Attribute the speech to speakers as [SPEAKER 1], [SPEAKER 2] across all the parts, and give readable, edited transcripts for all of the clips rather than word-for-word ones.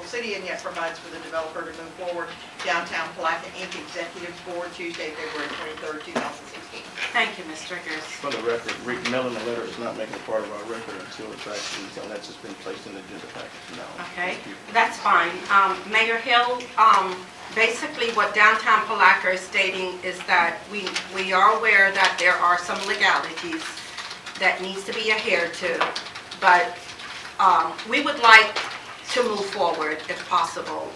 [SPEAKER 1] local city and yet provides for the developer to move forward. Downtown Palatka Inc. Executive Board, Tuesday, February 23rd, 2016.
[SPEAKER 2] Thank you, Ms. Triggers.
[SPEAKER 3] For the record, mailing the letter is not making it part of our record until it's actually, unless it's been placed in the agenda package now.
[SPEAKER 2] Okay,
[SPEAKER 3] Thank you.
[SPEAKER 2] that's fine. Mayor Hill, basically what Downtown Palatka is stating is that we are aware that there are some legalities that needs to be adhered to, but we would like to move forward if possible.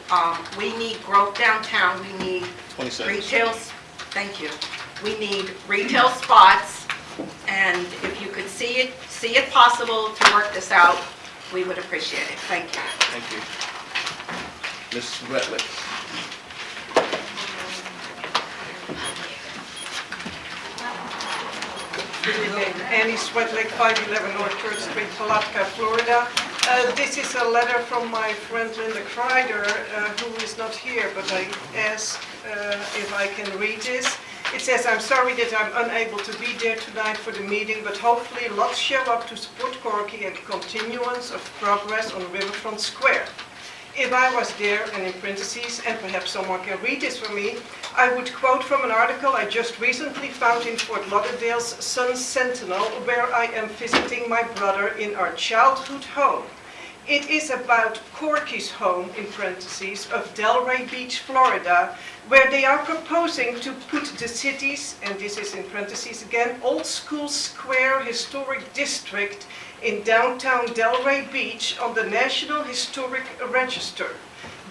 [SPEAKER 2] We need growth downtown, we need
[SPEAKER 3] 27.
[SPEAKER 2] retail, thank you. We need retail spots, and if you could see it possible to work this out, we would appreciate it. Thank you.
[SPEAKER 3] Thank you. Ms. Wetlick.
[SPEAKER 4] Good evening. Annie Swetlick, 511 North Church Street, Palatka, Florida. This is a letter from my friend Linda Kreider, who is not here, but I asked if I can read this. It says, I'm sorry that I'm unable to be there tonight for the meeting, but hopefully lots show up to support Corky and continuance of progress on Riverfront Square. If I was there, and in parentheses, and perhaps someone can read this for me, I would quote from an article I just recently found in Fort Lauderdale's Sun-Sentinel, where I am visiting my brother in our childhood home. It is about Corky's home, in parentheses, of Delray Beach, Florida, where they are proposing to put the city's, and this is in parentheses again, Old School Square Historic District in downtown Delray Beach on the National Historic Register.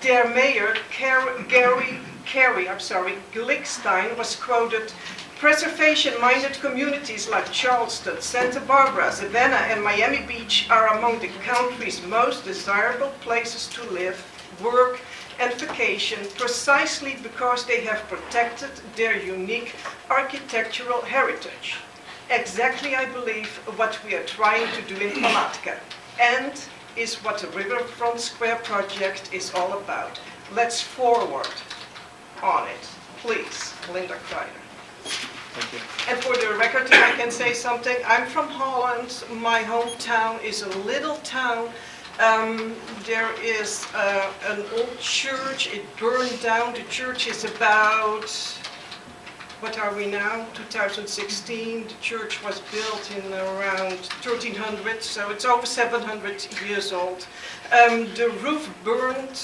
[SPEAKER 4] Their mayor, Gary Glickstein, was quoted, preservation-minded communities like Charleston, Santa Barbara, Savannah, and Miami Beach are among the country's most desirable places to live, work, and vacation precisely because they have protected their unique architectural heritage. Exactly, I believe, what we are trying to do in Palatka, and is what the Riverfront Square project is all about. Let's forward on it. Please, Linda Kreider.
[SPEAKER 3] Thank you.
[SPEAKER 4] And for the record, if I can say something, I'm from Holland. My hometown is a little town. There is an old church. It burned down. The church is about, what are we now? 2016. The church was built in around 1300, so it's over 700 years old. The roof burned.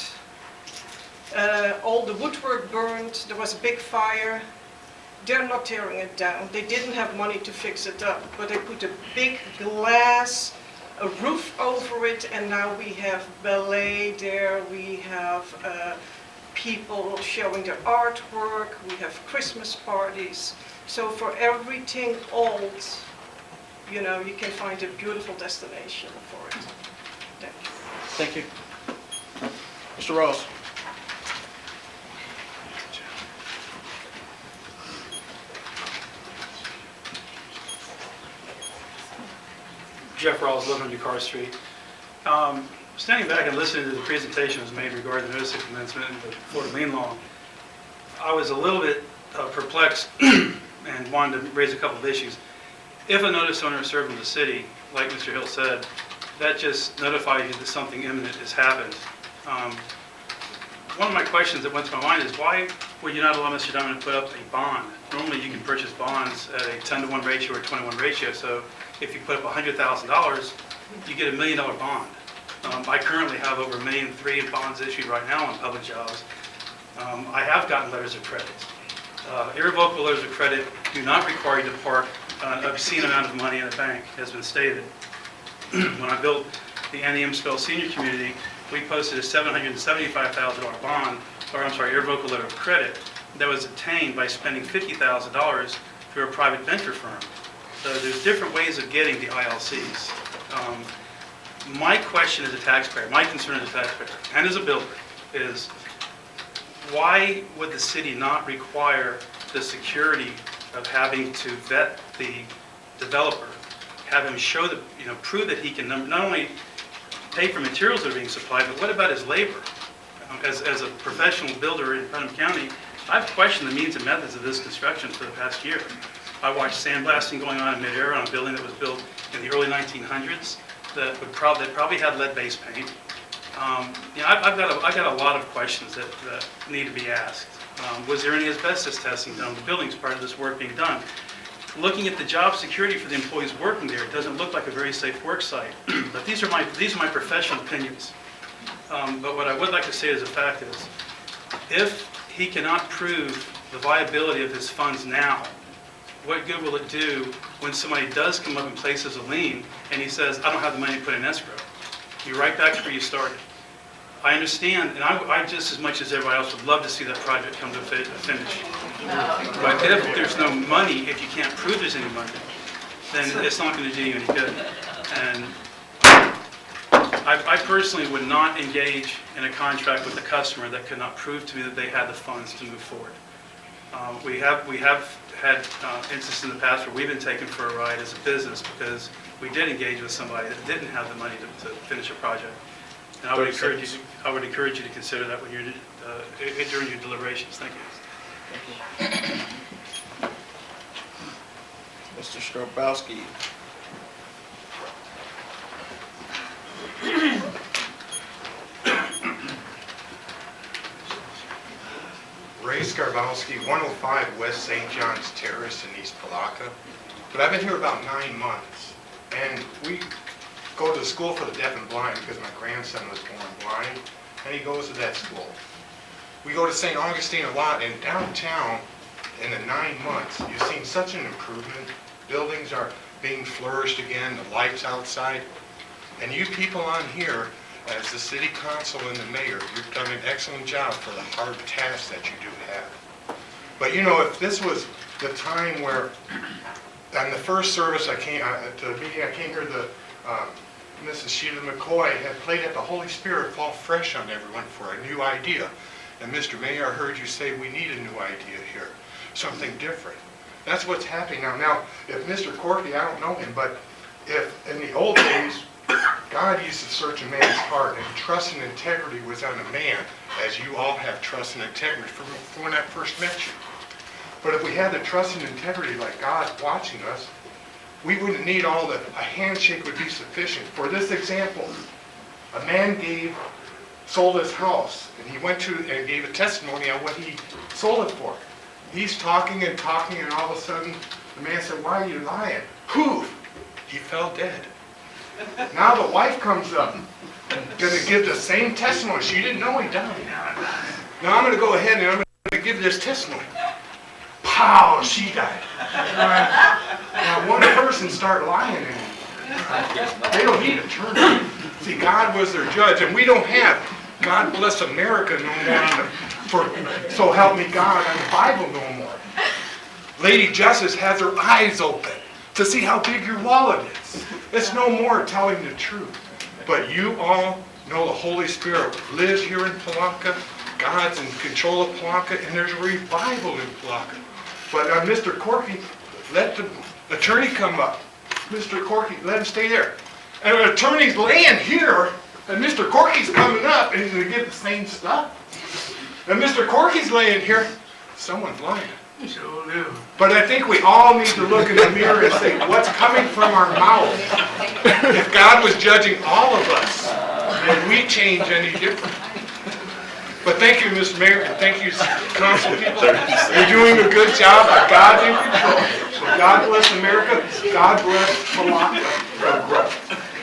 [SPEAKER 4] All the woodwork burned. There was a big fire. They're not tearing it down. They didn't have money to fix it up, but they put a big glass a roof over it, and now we have ballet there, we have people showing their artwork, we have Christmas parties. So for everything old, you know, you can find a beautiful destination for it. Thank you.
[SPEAKER 3] Thank you. Mr. Ross.
[SPEAKER 5] Jeff Rawls, 11 DeCar Street. Standing back and listening to the presentation that was made regarding the notice of commencement and the Florida lien law, I was a little bit perplexed and wanted to raise a couple of issues. If a notice owner is served in the city, like Mr. Hill said, that just notifies you that something imminent has happened. One of my questions that went to my mind is, why would you not allow Mr. Diamond to put up a bond? Normally you can purchase bonds at a 10-to-1 ratio or 20-to-1 ratio, so if you put up $100,000, you get $1 million bond. I currently have over $1.3 million in bonds issued right now on public jobs. I have gotten letters of credit. Irrevocable letters of credit do not require you to park an obscene amount of money in a bank, has been stated. When I built the Annie M. Spell Senior Community, we posted a $775,000 bond, or I'm sorry, irrevocable letter of credit that was obtained by spending $50,000 through a private venture firm. So there's different ways of getting the ILCs. My question as a taxpayer, my concern as a taxpayer, and as a builder, is why would the city not require the security of having to vet the developer, have him show the, prove that he can not only pay for materials that are being supplied, but what about his labor? As a professional builder in Putnam County, I've questioned the means and methods of this construction for the past year. I watched sandblasting going on in mid-air on a building that was built in the early 1900s that probably had lead-based paint. I've got a lot of questions that need to be asked. Was there any asbestos testing done? The building's part of this work being done. Looking at the job security for the employees working there, it doesn't look like a very safe work site. But these are my professional opinions. But what I would like to say as a fact is, if he cannot prove the viability of his funds now, what good will it do when somebody does come up and places a lien and he says, I don't have the money to put in escrow? You're right back to where you started. I understand, and I just as much as everybody else would love to see that project come to a finish. But if there's no money, if you can't prove there's any money, then it's not going to do you any good. And I personally would not engage in a contract with a customer that could not prove to me that they had the funds to move forward. We have had instances in the past where we've been taken for a ride as a business because we did engage with somebody that didn't have the money to finish a project. And I would encourage you to consider that when you're during your deliberations. Thank you.
[SPEAKER 3] Mr. Skarbowski.
[SPEAKER 6] Ray Skarbowski, 105 West St. John's Terrace in East Palatka. But I've been here about 9 months, and we go to school for the deaf and blind because my grandson was born blind, and he goes to that school. We go to St. Augustine a lot, and downtown, in the 9 months, you've seen such an improvement. Buildings are being flourished again, the lights outside, and you people on here, as the city council and the mayor, you've done an excellent job for the hard task that you do have. But you know, if this was the time where, on the first service I came, to the meeting I came here, Mrs. Sheila McCoy had played at the Holy Spirit fall fresh on everyone for a new idea. And Mr. Mayor, I heard you say we need a new idea here, something different. That's what's happening now. Now, if Mr. Corky, I don't know him, but if in the old days, God used to search a man's heart, and trust and integrity was on a man, as you all have trust and integrity from when I first met you. But if we had the trust and integrity like God watching us, we wouldn't need all the, a handshake would be sufficient. For this example, a man sold his house, and he went to and gave a testimony on what he sold it for. He's talking and talking, and all of a sudden, the man said, "Why are you lying?" Poof! He fell dead. Now the wife comes up, going to give the same testimony. She didn't know he died. Now I'm going to go ahead and I'm going to give this testimony. Pow! She died. Now one person start lying anymore. They don't need attorney. See, God was their judge, and we don't have God bless America no more. So help me God on the Bible no more. Lady Justice has her eyes open to see how big your wallet is. It's no more telling the truth. But you all know the Holy Spirit lives here in Palatka. God's in control of Palatka, and there's a revival in Palatka. But Mr. Corky, let the attorney come up. Mr. Corky, let him stay there. And the attorney's laying here, and Mr. Corky's coming up, and he's going to give the same stuff. And Mr. Corky's laying here. Someone's lying. Sure do. But I think we all need to look in the mirror and say, what's coming from our mouth? If God was judging all of us, would we change any different? But thank you, Mr. Mayor, and thank you, council people. You're doing a good job. God's in control. So God bless America. God bless Palatka for growth.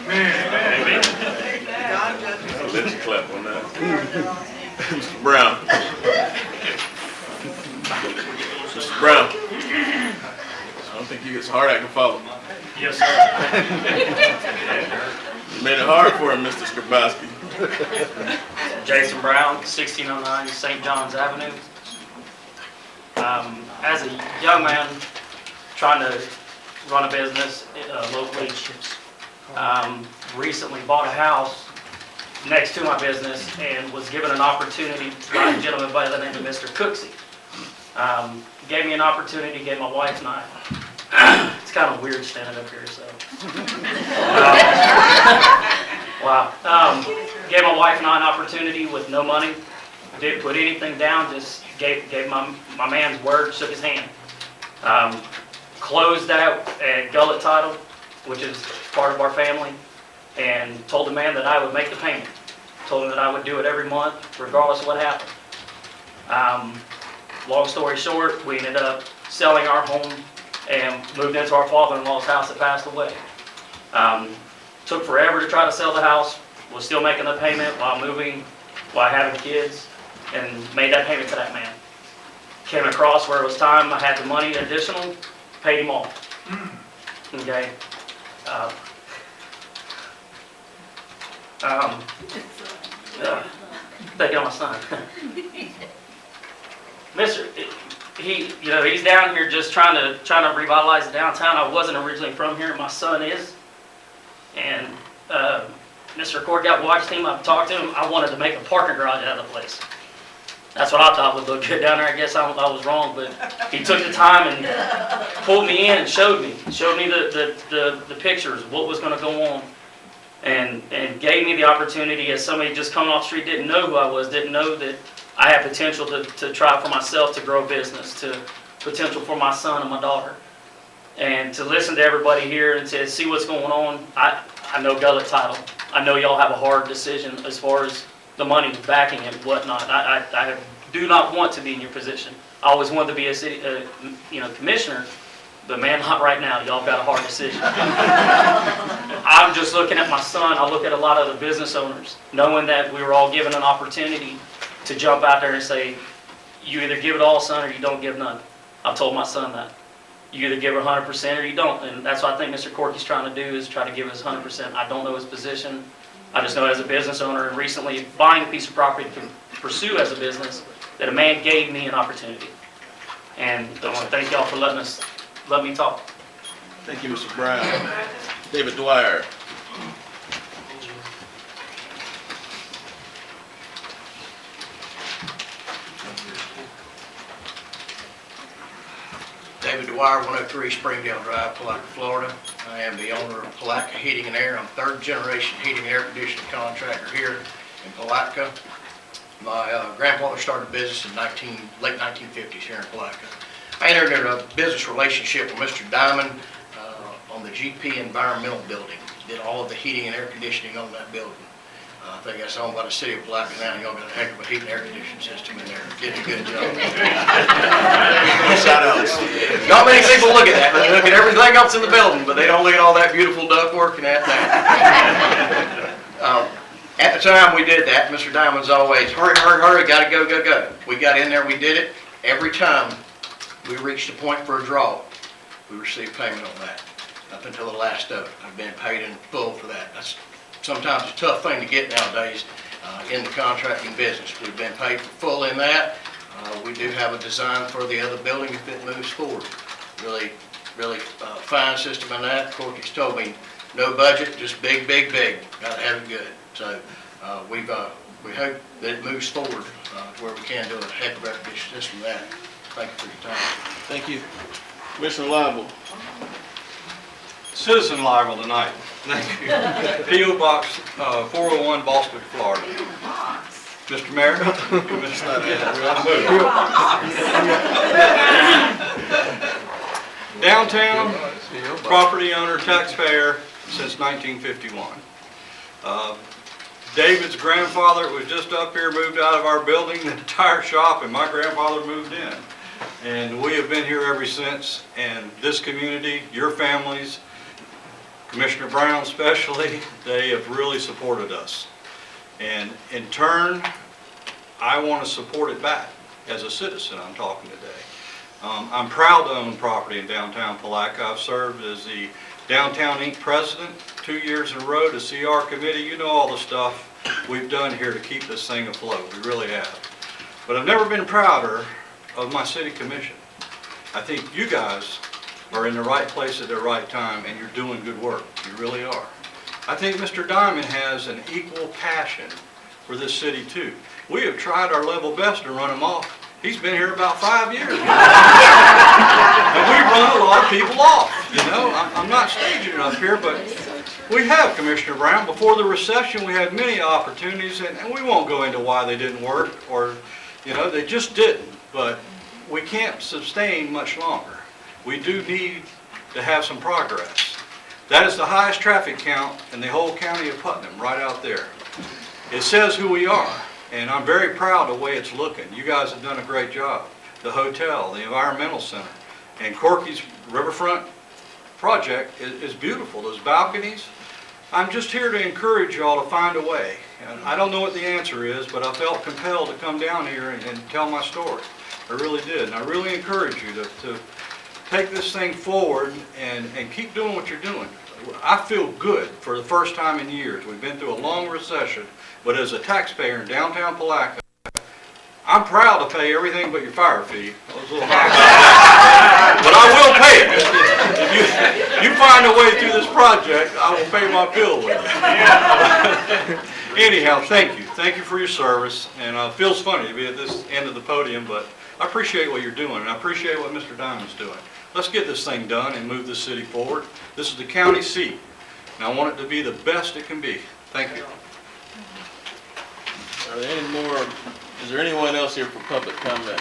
[SPEAKER 6] Man.
[SPEAKER 1] God bless
[SPEAKER 7] I'll let you clap on that. Mr. Brown. Mr. Brown. I don't think it's hard I can follow.
[SPEAKER 5] Yes, sir.
[SPEAKER 7] You made it hard for him, Mr. Skarbowski.
[SPEAKER 8] Jason Brown, 1609 St. John's Avenue. As a young man trying to run a business locally, recently bought a house next to my business and was given an opportunity by a gentleman by the name of Mr. Cooksey. Gave me an opportunity, gave my wife and I. It's kind of weird standing up here, so. Wow. Gave my wife and I an opportunity with no money. Didn't put anything down, just gave my man's word, shook his hand. Closed out a gullet title, which is part of our family, and told the man that I would make the payment. Told him that I would do it every month, regardless of what happened. Long story short, we ended up selling our home and moved into our father-in-law's house that passed away. Took forever to try to sell the house, was still making the payment while moving, while having kids, and made that payment to that man. Came across where it was time, I had the money additional, paid him off. Okay? Thinking of my son. He's down here just trying to revitalize the downtown. I wasn't originally from here, my son is. And Mr. Corgott watched him, I've talked to him, I wanted to make a parking garage out of the place. That's what I thought would look good down there. I guess I was wrong, but he took the time and pulled me in and showed me the pictures, what was going to go on, and gave me the opportunity as somebody just coming off the street, didn't know who I was, didn't know that I had potential to try for myself to grow business, to potential for my son and my daughter, and to listen to everybody here and to see what's going on. I know gullet title. I know y'all have a hard decision as far as the money backing it and whatnot. I do not want to be in your position. I always wanted to be a city, commissioner, but man, not right now. Y'all got a hard decision. I'm just looking at my son. I look at a lot of the business owners, knowing that we were all given an opportunity to jump out there and say, you either give it all, son, or you don't give none. I've told my son that. You either give it 100% or you don't. And that's what I think Mr. Corky's trying to do, is try to give us 100%. I don't know his position. I just know as a business owner and recently buying a piece of property to pursue as a business, that a man gave me an opportunity. And I want to thank y'all for letting me talk.
[SPEAKER 3] Thank you, Mr. Brown. David Dwyer.
[SPEAKER 9] David Dwyer, 103 Springdale Drive, Palatka, Florida. I am the owner of Palatka Heating and Air. I'm third generation heating and air conditioning contractor here in Palatka. My grandfather started a business in late 1950s here in Palatka. I entered into a business relationship with Mr. Diamond on the GP Environmental Building. Did all of the heating and air conditioning on that building. I think that's owned by the city of Palatka now, and y'all got a heck of a heat and air conditioning system in there. Did a good job.
[SPEAKER 3] Shout outs.
[SPEAKER 9] Not many people look at that. They look at everything else in the building, but they don't look at all that beautiful ductwork and that thing. At the time we did that, Mr. Diamond's always, hurry, hurry, hurry, gotta go, go, go. We got in there, we did it. Every time we reached a point for a draw, we received payment on that. Up until the last of it. I've been paid in full for that. That's sometimes a tough thing to get nowadays in the contracting business. We've been paid for full in that. We do have a design for the other building if it moves forward. Really, really fine system in that. Corky's told me no budget, just big, big, big. Gotta have it good. So we hope that it moves forward where we can do a heck of a recognition system of that. Thank you for your time.
[SPEAKER 3] Thank you. Commissioner Lible.
[SPEAKER 10] Citizen libel tonight. Thank you. P.O. Box 401, Boston, Florida. Mr. Mayor, downtown property owner, taxpayer since 1951. David's grandfather was just up here, moved out of our building, the tire shop, and my grandfather moved in. And we have been here ever since, and this community, your families, Commissioner Brown especially, they have really supported us. And in turn, I want to support it back as a citizen. I'm talking today. I'm proud to own property in downtown Palatka. I've served as the Downtown Inc. president 2 years in a row, the CR committee. You know all the stuff we've done here to keep this thing afloat. We really have. But I've never been prouder of my city commission. I think you guys are in the right place at the right time, and you're doing good work. You really are. I think Mr. Diamond has an equal passion for this city too. We have tried our level best to run him off. He's been here about 5 years. And we run a lot of people off. You know, I'm not staging it up here, but we have, Commissioner Brown. Before the recession, we had many opportunities, and we won't go into why they didn't work, or, you know, they just didn't. But we can't sustain much longer. We do need to have some progress. That is the highest traffic count in the whole county of Putnam, right out there. It says who we are, and I'm very proud of the way it's looking. You guys have done a great job. The hotel, the environmental center, and Corky's riverfront project is beautiful. Those balconies, I'm just here to encourage y'all to find a way. And I don't know what the answer is, but I felt compelled to come down here and tell my story. I really did, and I really encourage you to take this thing forward and keep doing what you're doing. I feel good for the first time in years. We've been through a long recession, but as a taxpayer in downtown Palatka, I'm proud to pay everything but your fire fee. I was a little high about that. But I will pay it. If you find a way through this project, I will pay my bill with it. Anyhow, thank you. Thank you for your service. And it feels funny to be at this end of the podium, but I appreciate what you're doing, and I appreciate what Mr. Diamond's doing. Let's get this thing done and move this city forward. This is the county seat, and I want it to be the best it can be. Thank you.
[SPEAKER 3] Are there any more, is there anyone else here for public comment?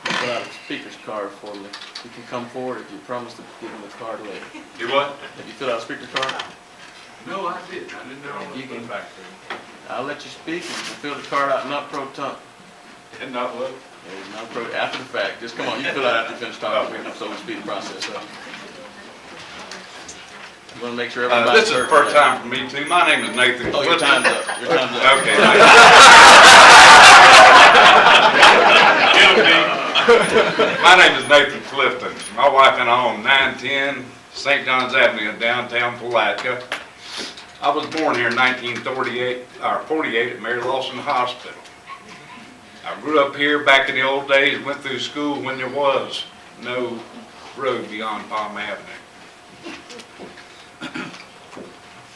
[SPEAKER 3] Fill out a speaker's card for me. You can come forward if you promise to give them the card later.
[SPEAKER 10] Do what?
[SPEAKER 3] Have you filled out a speaker card?
[SPEAKER 10] No, I didn't. I didn't know.
[SPEAKER 3] You can back there. I'll let you speak and you can fill the card out, not pro tunc.
[SPEAKER 10] And not what?
[SPEAKER 3] Not pro, after the fact. Just come on, you fill it out after you finish talking, so we speed the process up. I'm gonna make sure everybody.
[SPEAKER 11] This is the first time for me too. My name is Nathan.
[SPEAKER 3] Oh, your time's up. Your time's up.
[SPEAKER 11] Okay. My name is Nathan Clifton. My wife and I own 910 St. John's Avenue in downtown Palatka. I was born here in 1948 at Mary Lawson Hospital. I grew up here back in the old days, went through school when there was no road beyond Palm Avenue.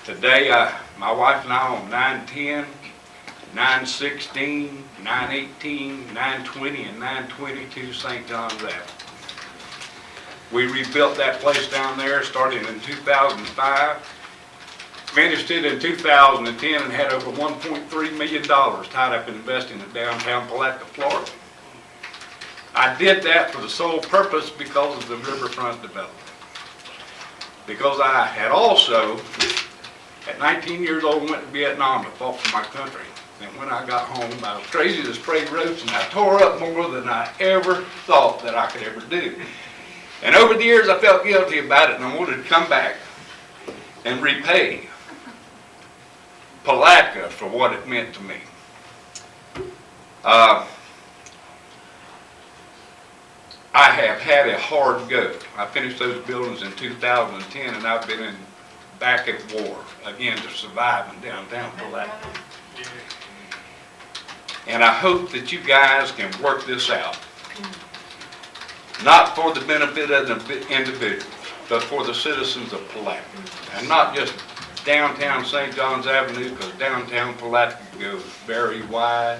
[SPEAKER 11] Today, my wife and I own 910, 916, 918, 920, and 922 St. John's Avenue. We rebuilt that place down there starting in 2005. Finished it in 2010 and had over $1.3 million tied up in investing in downtown Palatka, Florida. I did that for the sole purpose because of the riverfront development. Because I had also, at 19 years old, went to Vietnam to fought for my country. And when I got home, I was crazy to spray roofs, and I tore up more than I ever thought that I could ever do. And over the years, I felt guilty about it, and I wanted to come back and repay Palatka for what it meant to me. I have had a hard go. I finished those buildings in 2010, and I've been back at war again to survive in downtown Palatka. And I hope that you guys can work this out, not for the benefit of the individuals, but for the citizens of Palatka, and not just downtown St. John's Avenue, because downtown Palatka goes very wide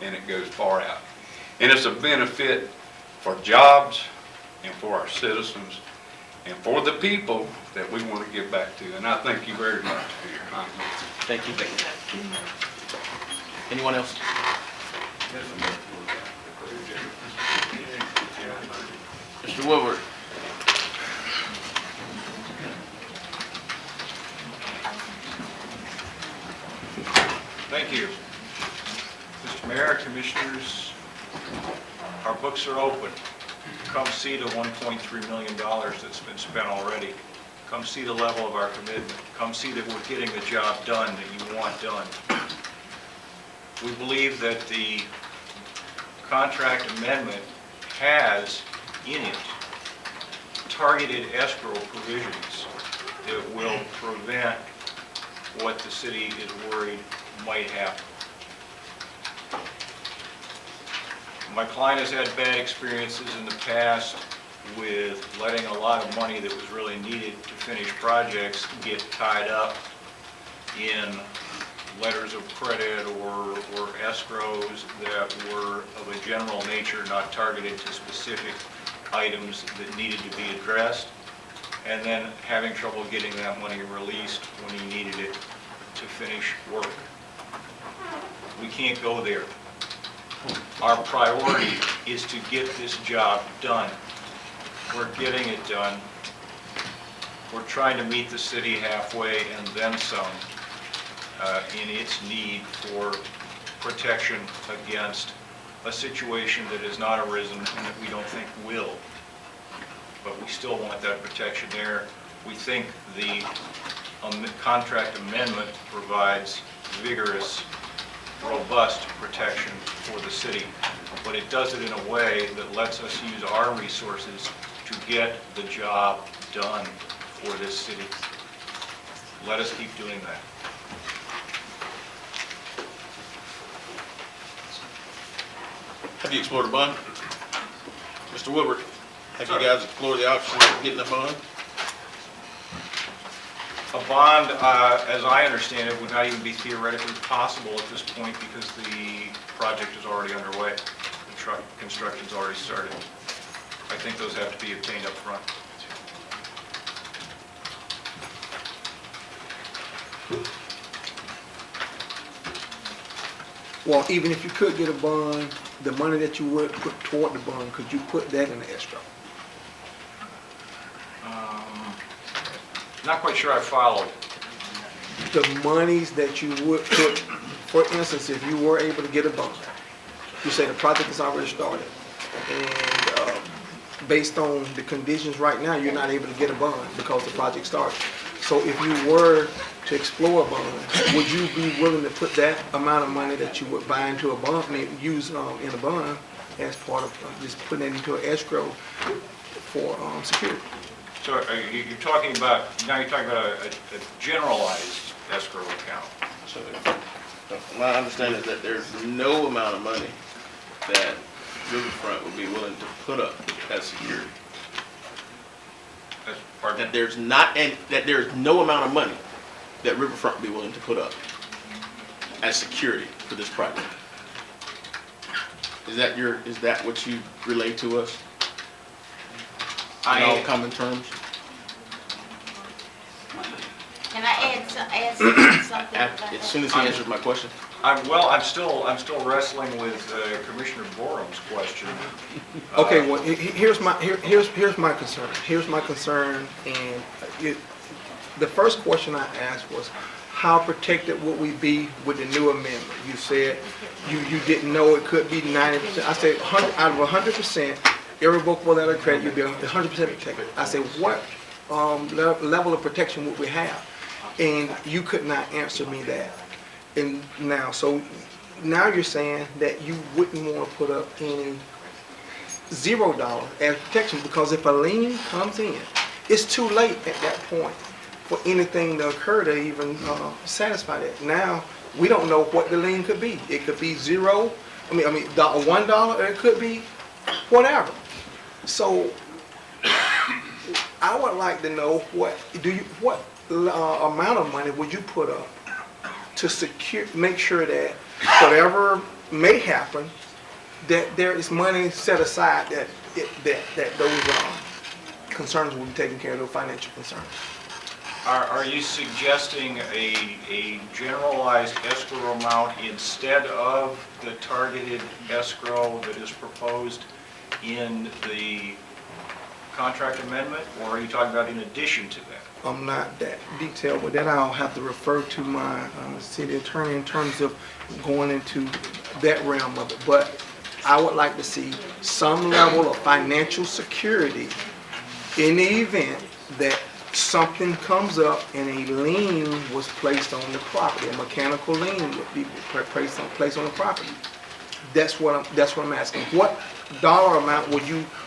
[SPEAKER 11] and it goes far out. And it's a benefit for jobs and for our citizens and for the people that we want to give back to. And I thank you very much for your comments.
[SPEAKER 3] Thank you. Anyone else? Mr. Woodward.
[SPEAKER 12] Thank you. Mr. Mayor, Commissioners, our books are open. Come see the $1.3 million that's been spent already. Come see the level of our commitment. Come see that we're getting the job done that you want done. We believe that the contract amendment has in it targeted escrow provisions that will prevent what the city is worried might happen. My client has had bad experiences in the past with letting a lot of money that was really needed to finish projects get tied up in letters of credit or escrows that were of a general nature, not targeted to specific items that needed to be addressed, and then having trouble getting that money released when he needed it to finish work. We can't go there. Our priority is to get this job done. We're getting it done. We're trying to meet the city halfway and then some. in its need for protection against a situation that has not arisen and that we don't think will. But we still want that protection there. We think the contract amendment provides vigorous, robust protection for the city, but it does it in a way that lets us use our resources to get the job done for this city. Let us keep doing that.
[SPEAKER 7] Have you explored a bond? Mr. Woodward, have you guys explored the option of getting a bond?
[SPEAKER 12] A bond, as I understand it, would not even be theoretically possible at this point because the project is already underway. The construction's already started. I think those have to be obtained up front.
[SPEAKER 13] Well, even if you could get a bond, the money that you would put toward the bond, could you put that in the escrow?
[SPEAKER 12] Not quite sure I followed.
[SPEAKER 13] The monies that you would put, for instance, if you were able to get a bond, you say the project is already started, and based on the conditions right now, you're not able to get a bond because the project started. So if you were to explore a bond, would you be willing to put that amount of money that you would buy into a bond, use in a bond as part of just putting it into an escrow for security?
[SPEAKER 12] So you're talking about, now you're talking about a generalized escrow account.
[SPEAKER 3] So my understanding is that there's no amount of money that Riverfront would be willing to put up as security.
[SPEAKER 12] Pardon?
[SPEAKER 3] That there's not, and that there's no amount of money that Riverfront would be willing to put up as security for this project. Is that what you relate to us? In all common terms?
[SPEAKER 14] Can I add something?
[SPEAKER 3] As soon as he answers my question.
[SPEAKER 12] I'm still wrestling with Commissioner Borum's question.
[SPEAKER 13] Okay, well, here's my concern. Here's my concern, and the first question I asked was, how protected would we be with the new amendment? You said you didn't know it could be 90%. I said out of 100%, irrevocable letter of credit, you'd be 100% protected. I said, what level of protection would we have? And you could not answer me that. And now you're saying that you wouldn't want to put up any $0 as protection, because if a lien comes in, it's too late at that point for anything to occur to even satisfy that. Now, we don't know what the lien could be. It could be $1, or it could be whatever. So I would like to know what amount of money would you put up to make sure that whatever may happen, that there is money set aside that those concerns will be taken care of, those financial concerns.
[SPEAKER 12] Are you suggesting a generalized escrow amount instead of the targeted escrow that is proposed in the contract amendment, or are you talking about in addition to that?
[SPEAKER 13] I'm not that detailed with that. I'll have to refer to my city attorney in terms of going into that realm of it. But I would like to see some level of financial security in the event that something comes up and a lien was placed on the property. A mechanical lien would be placed on the property. That's what I'm asking. What dollar amount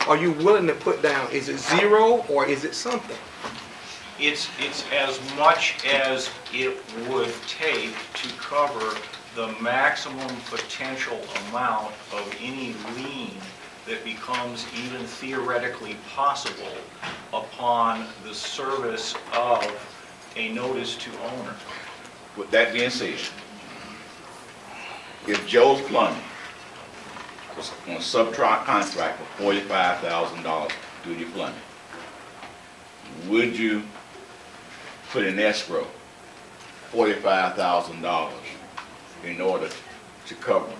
[SPEAKER 13] are you willing to put down? Is it $0 or is it something?
[SPEAKER 12] It's as much as it would take to cover the maximum potential amount of any lien that becomes even theoretically possible upon the service of a notice to owner.
[SPEAKER 15] With that being said, if Joe's Plumbing was on a subcontract for $45,000 to do your plumbing, would you put in escrow $45,000 in order to cover,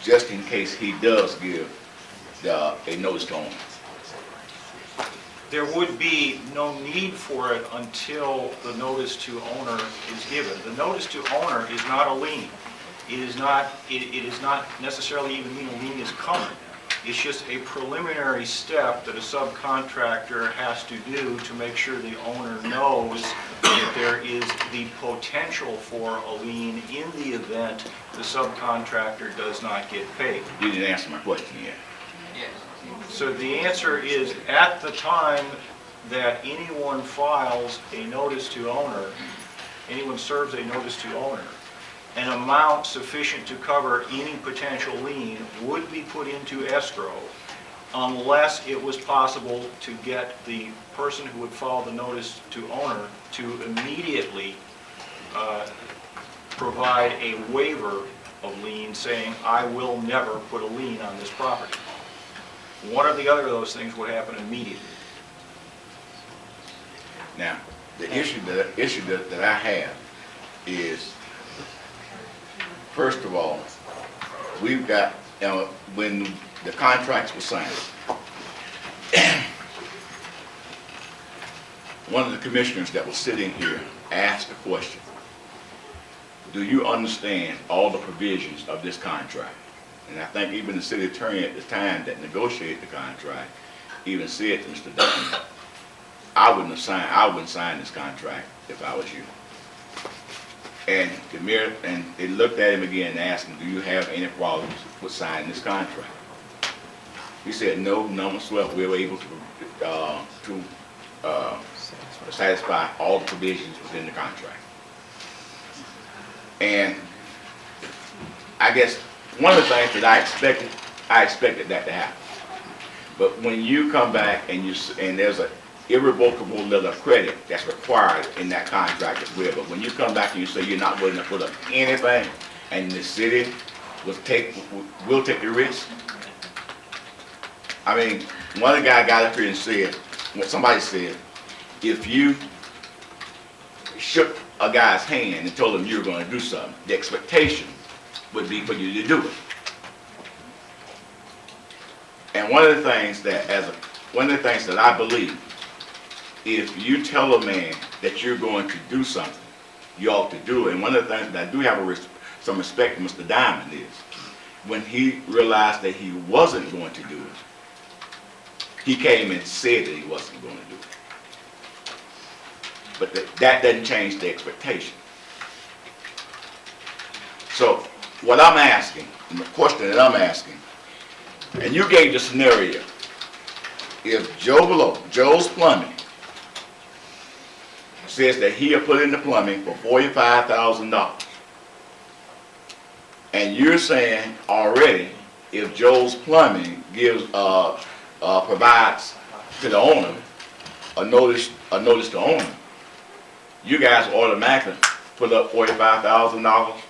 [SPEAKER 15] just in case he does give a notice to owner?
[SPEAKER 12] there would be no need for it until the notice to owner is given. The notice to owner is not a lien. It is not necessarily even mean a lien is coming. It's just a preliminary step that a subcontractor has to do to make sure the owner knows that there is the potential for a lien in the event the subcontractor does not get paid.
[SPEAKER 15] You didn't answer my question yet.
[SPEAKER 12] So the answer is, at the time that anyone files a notice to owner, anyone serves a notice to owner, an amount sufficient to cover any potential lien would be put into escrow unless it was possible to get the person who would file the notice to owner to immediately provide a waiver of lien saying, I will never put a lien on this property. One or the other of those things would happen immediately.
[SPEAKER 15] Now, the issue that I have is, first of all, we've got, when the contracts were signed, one of the commissioners that was sitting here asked a question. Do you understand all the provisions of this contract? And I think even the city attorney at the time that negotiated the contract even said to Mr. Dunn, I wouldn't sign this contract if I was you. And the mayor, and they looked at him again and asked him, do you have any problems with signing this contract? He said, no, none whatsoever. We were able to satisfy all the provisions within the contract. And I guess one of the things that I expected that to happen. But when you come back and there's an irrevocable letter of credit that's required in that contract as well. But when you come back and you say you're not willing to put up anything, and the city will take the risk. I mean, one of the guys got up here and said, somebody said, if you shook a guy's hand and told him you were going to do something, the expectation would be for you to do it. And one of the things that I believe, if you tell a man that you're going to do something, you ought to do it. And one of the things that I do have some respect for Mr. Diamond is, when he realized that he wasn't going to do it, he came and said that he wasn't going to do it. But that doesn't change the expectation. So what I'm asking, and the question that I'm asking, and you gave the scenario, if Joe's Plumbing says that he'll put in the plumbing for $45,000, and you're saying already, if Joe's Plumbing provides to the owner a notice to owner, you guys automatically put up $45,000,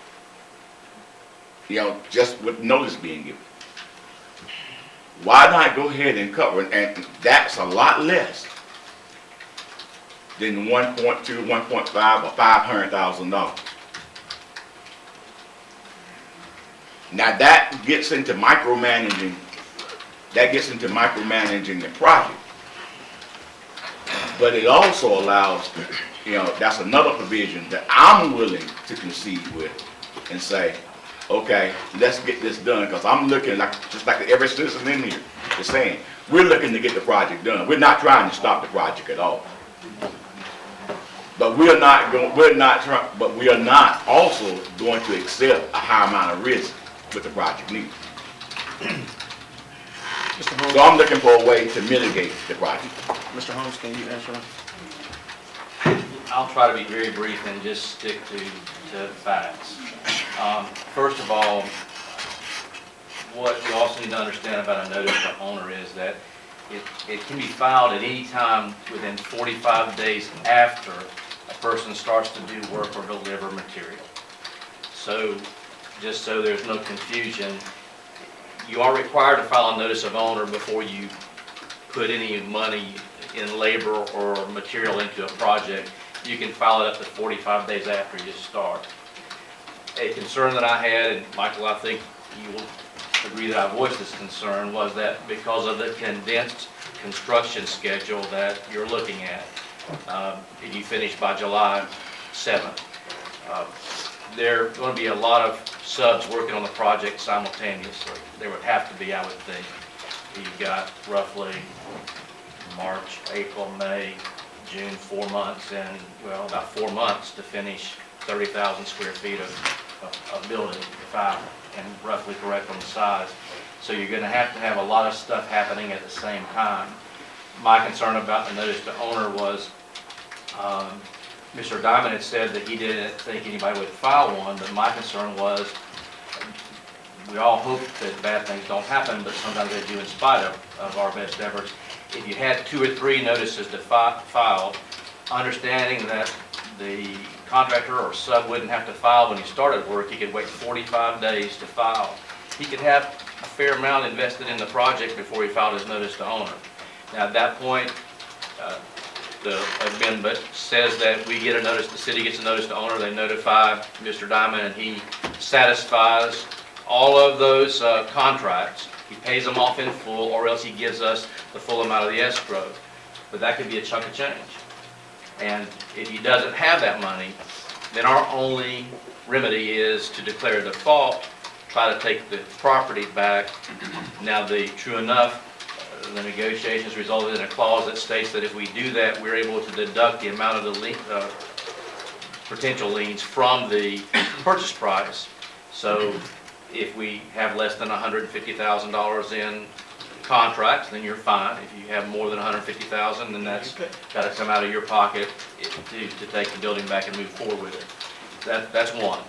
[SPEAKER 15] just with notice being given. Why not go ahead and cover it? And that's a lot less than 1.2, 1.5, or $500,000. Now that gets into micromanaging. That gets into micromanaging the project. But it also allows, that's another provision that I'm willing to concede with and say, okay, let's get this done, because I'm looking just like every citizen in here is saying, we're looking to get the project done. We're not trying to stop the project at all. But we are not also going to accept a high amount of risk with the project needed. So I'm looking for a way to mitigate the project.
[SPEAKER 3] Mr. Holmes, can you answer that?
[SPEAKER 16] I'll try to be very brief and just stick to facts. First of all, what you also need to understand about a notice to owner is that it can be filed at any time within 45 days after a person starts to do work or deliver material. So, just so there's no confusion, you are required to file a notice of owner before you put any money in labor or material into a project. You can file it up to 45 days after you start. A concern that I had, and Michael, I think you will agree that I voiced this concern, was that because of the condensed construction schedule that you're looking at. If you finish by July 7th. There are going to be a lot of subs working on the project simultaneously. There would have to be, I would think. You've got roughly March, April, May, June, 4 months, and, well, about 4 months to finish 30,000 square feet of building, if I am roughly correct on the size. So you're going to have a lot of stuff happening at the same time. My concern about the notice to owner was, Mr. Diamond had said that he didn't think anybody would file one, but my concern was, we all hope that bad things don't happen, but sometimes they do in spite of our best efforts. If you had 2 or 3 notices to file, understanding that the contractor or sub wouldn't have to file when he started work, he could wait 45 days to file. He could have a fair amount invested in the project before he filed his notice to owner. Now, at that point, the amendment says that we get a notice, the city gets a notice to owner, they notify Mr. Diamond, and he satisfies all of those contracts. He pays them off in full, or else he gives us the full amount of the escrow. But that could be a chunk of change. And if he doesn't have that money, then our only remedy is to declare default, try to take the property back. Now, true enough, the negotiations resulted in a clause that states that if we do that, we're able to deduct the amount of the potential liens from the purchase price. So if we have less than $150,000 in contracts, then you're fine. If you have more than $150,000, then that's got to come out of your pocket to take the building back and move forward with it. That's one.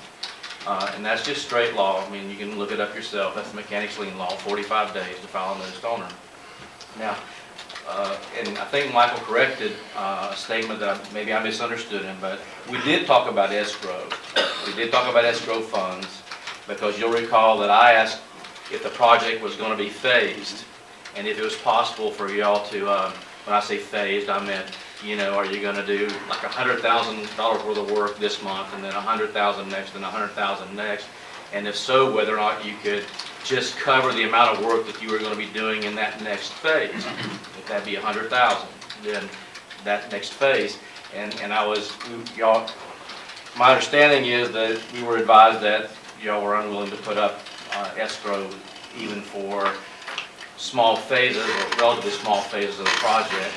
[SPEAKER 16] And that's just straight law. I mean, you can look it up yourself. That's the mechanics lien law, 45 days to file a notice to owner. Now, and I think Michael corrected a statement that maybe I misunderstood him, but we did talk about escrow. We did talk about escrow funds, because you'll recall that I asked if the project was going to be phased, and if it was possible for y'all to, when I say phased, I meant, you know, are you going to do like $100,000 worth of work this month, and then $100,000 next, and $100,000 next, and if so, whether or not you could just cover the amount of work that you were going to be doing in that next phase. If that'd be $100,000, then that next phase, and y'all, my understanding is that we were advised that y'all were unwilling to put up escrow even for small phases, or relatively small phases of the project.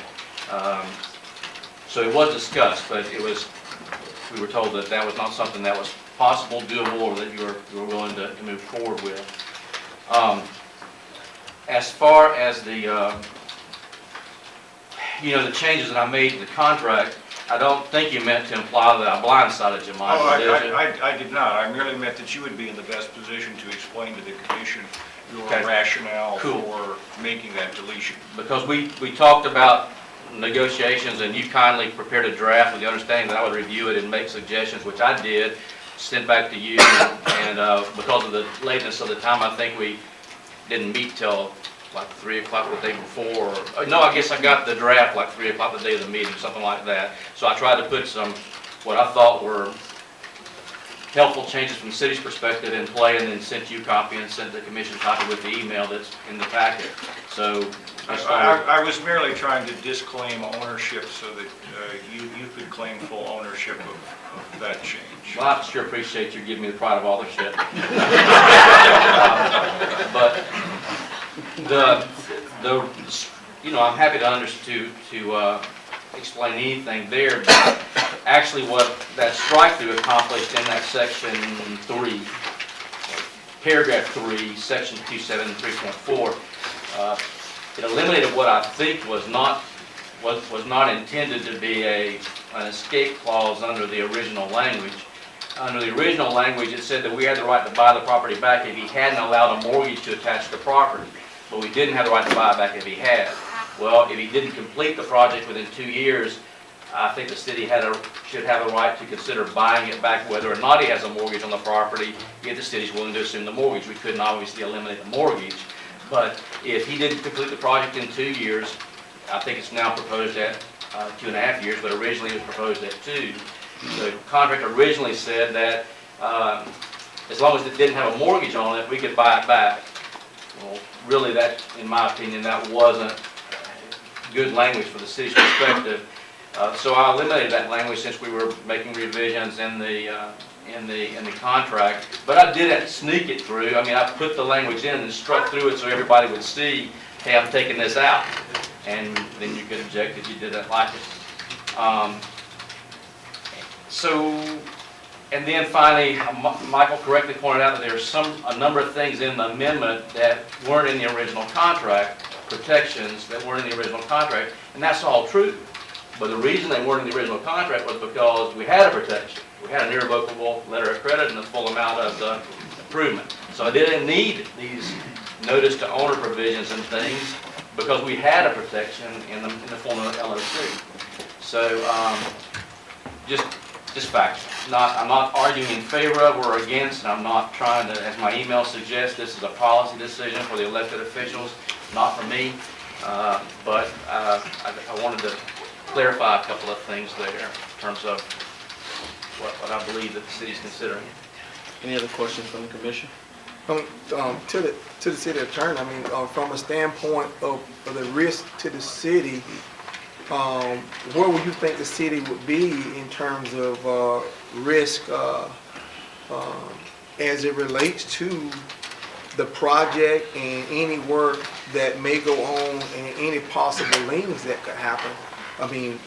[SPEAKER 16] So it was discussed, but we were told that that was not something that was possible, doable, or that you were willing to move forward with. As far as the changes that I made to the contract, I don't think you meant to imply that I blindsided you, Michael, did you?
[SPEAKER 12] I did not. I merely meant that you would be in the best position to explain to the commission your
[SPEAKER 16] Okay.
[SPEAKER 12] rationale
[SPEAKER 16] Cool.
[SPEAKER 12] for making that deletion.
[SPEAKER 16] Because we talked about negotiations, and you kindly prepared a draft with the understanding that I would review it and make suggestions, which I did, sent back to you, and because of the lateness of the time, I think we didn't meet till like 3 o'clock the day before. No, I guess I got the draft like 3 o'clock the day of the meeting, something like that. So I tried to put what I thought were helpful changes from the city's perspective in play, and then sent you a copy and sent the commission a copy with the email that's in the packet. So
[SPEAKER 12] I was merely trying to disclaim ownership so that you could claim full ownership of that change.
[SPEAKER 16] Well, I sure appreciate you giving me the pride of authorship. But I'm happy to explain anything there. But actually, what that strike-through accomplished in that section 3, paragraph 3, section 273.4, it eliminated what I think was not intended to be an escape clause under the original language. Under the original language, it said that we had the right to buy the property back if he hadn't allowed a mortgage to attach to the property. But we didn't have the right to buy it back if he had. Well, if he didn't complete the project within 2 years, I think the city should have a right to consider buying it back, whether or not he has a mortgage on the property, if the city's willing to assume the mortgage. We couldn't obviously eliminate the mortgage, but if he didn't complete the project in 2 years, I think it's now proposed at 2.5 years, but originally it was proposed at 2. The contract originally said that as long as it didn't have a mortgage on it, we could buy it back. Well, really, that, in my opinion, that wasn't good language for the city's perspective. So I eliminated that language since we were making revisions in the contract. But I didn't sneak it through. I mean, I put the language in and struck through it so everybody would see, hey, I'm taking this out. And then you could object if you didn't like it. And then finally, Michael correctly pointed out that there's a number of things in the amendment that weren't in the original contract, protections that weren't in the original contract, and that's all true. But the reason they weren't in the original contract was because we had a protection. We had an irrevocable letter of credit and the full amount of the improvement. So I didn't need these notice to owner provisions and things because we had a protection in the form of LOC. So just facts. I'm not arguing in favor of or against, and I'm not trying to, as my email suggests, this is a policy decision for the elected officials, not for me. But I wanted to clarify a couple of things there in terms of what I believe that the city's considering.
[SPEAKER 3] Any other questions from the commission?
[SPEAKER 13] To the city attorney, I mean, from a standpoint of the risk to the city, where would you think the city would be in terms of risk as it relates to the project and any work that may go on and any possible liens that could happen? I mean,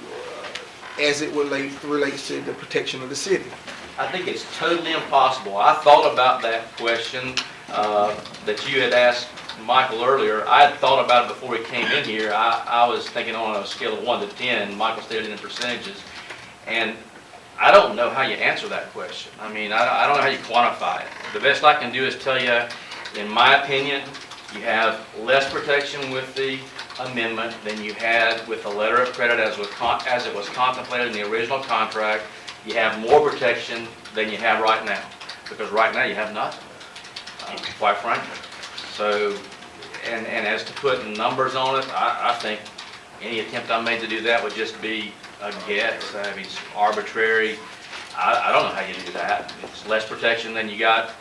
[SPEAKER 13] as it relates to the protection of the city.
[SPEAKER 16] I think it's totally impossible. I thought about that question that you had asked Michael earlier. I had thought about it before he came in here. I was thinking on a scale of 1 to 10. Michael stated it in percentages. And I don't know how you answer that question. I mean, I don't know how you quantify it. The best I can do is tell you, in my opinion, you have less protection with the amendment than you had with the letter of credit as it was contemplated in the original contract. You have more protection than you have right now, because right now you have nothing, quite frankly. So, and as to putting numbers on it, I think any attempt I made to do that would just be a guess. I mean, it's arbitrary. I don't know how you do that. It's less protection than you got,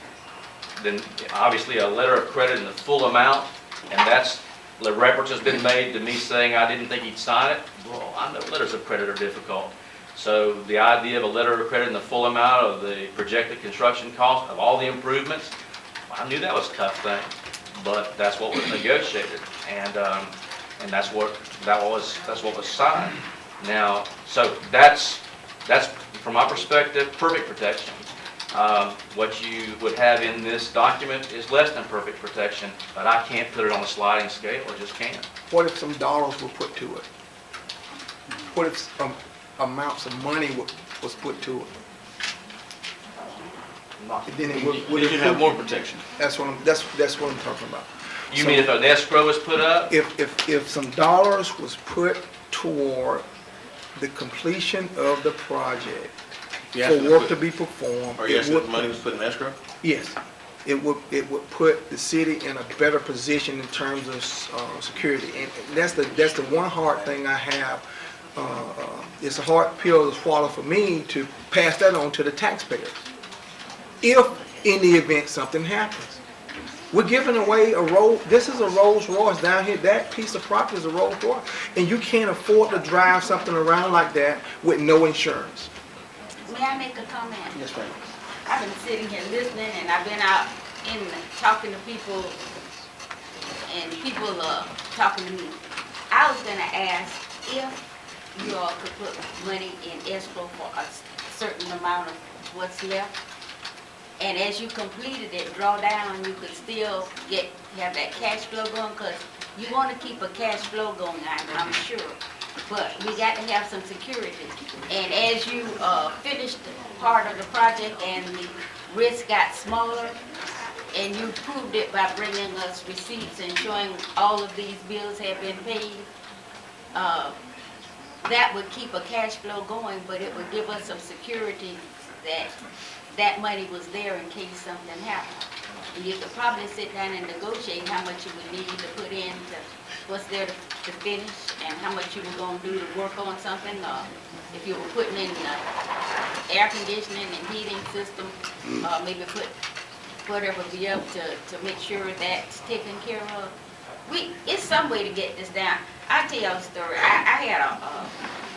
[SPEAKER 16] than obviously a letter of credit in the full amount, and that's, the reference has been made to me saying I didn't think he'd sign it. Well, I know letters of credit are difficult. So the idea of a letter of credit in the full amount of the projected construction cost of all the improvements, I knew that was a tough thing, but that's what was negotiated, and that's what was signed. Now, so that's from my perspective, perfect protection. What you would have in this document is less than perfect protection, but I can't put it on a sliding scale. I just can't.
[SPEAKER 13] What if some dollars were put to it? What if some amounts of money was put to it? Then it would
[SPEAKER 3] You have more protection.
[SPEAKER 13] That's what I'm talking about.
[SPEAKER 16] You mean if an escrow was put up?
[SPEAKER 13] If some dollars was put toward the completion of the project for work to be performed,
[SPEAKER 3] Are you asking if money was put in escrow?
[SPEAKER 13] yes, it would put the city in a better position in terms of security. And that's the one hard thing I have. It's a hard pill to swallow for me to pass that on to the taxpayers. If in the event something happens, we're giving away this is a Rolls Royce down here. That piece of property is a Rolls Royce, and you can't afford to drive something around like that with no insurance.
[SPEAKER 14] May I make a comment?
[SPEAKER 3] Yes, ma'am.
[SPEAKER 14] I've been sitting here listening, and I've been out in talking to people, and people are talking to me. I was gonna ask if you all could put money in escrow for a certain amount of what's left, and as you completed it, draw down, you could still have that cash flow going, because you want to keep a cash flow going, I'm sure. But we got to have some security. And as you finished part of the project and the risk got smaller, and you proved it by bringing us receipts and showing all of these bills have been paid, that would keep a cash flow going, but it would give us some security that money was there in case something happened. And you could probably sit down and negotiate how much you would need to put in to what's there to finish, and how much you were going to do to work on something, if you were putting in air conditioning and heating system, maybe put whatever be up to make sure that's taken care of. it's some way to get this down. I'll tell y'all a story. I had a